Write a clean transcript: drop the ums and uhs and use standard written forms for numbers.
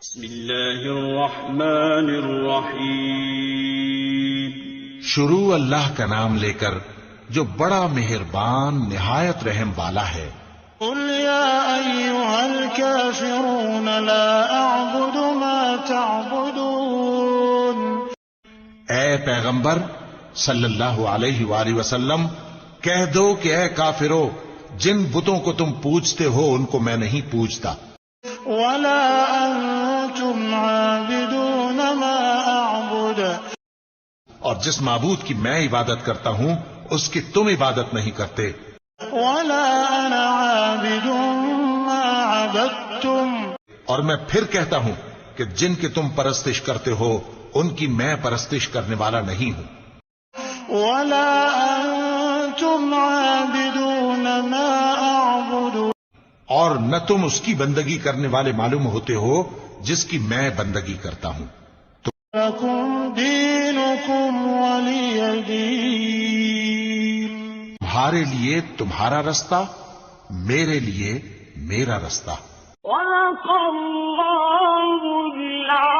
بسم اللہ الرحمن الرحیم۔ شروع اللہ کا نام لے کر جو بڑا مہربان نہایت رحم والا ہے۔ قل یا ایھا الکافرون لا اعبد ما تعبدون۔ اے پیغمبر صلی اللہ علیہ وآلہ وسلم کہہ دو کہ اے کافرو جن بتوں کو تم پوجتے ہو ان کو میں نہیں پوجتا، ولا انتم عابدون ما اعبد۔ اور جس معبود کی میں عبادت کرتا ہوں اس کی تم عبادت نہیں کرتے، ولا انا عابد ما عبدتم۔ اور میں پھر کہتا ہوں کہ جن کی تم پرستش کرتے ہو ان کی میں پرستش کرنے والا نہیں ہوں، ولا انتم عابدون ما اعبد۔ اور نہ تم اس کی بندگی کرنے والے معلوم ہوتے ہو جس کی میں بندگی کرتا ہوں۔ لکم دینکم ولی دین۔ تمہارے لیے تمہارا رستہ، میرے لیے میرا رستہ۔ صدق اللہ العظیم۔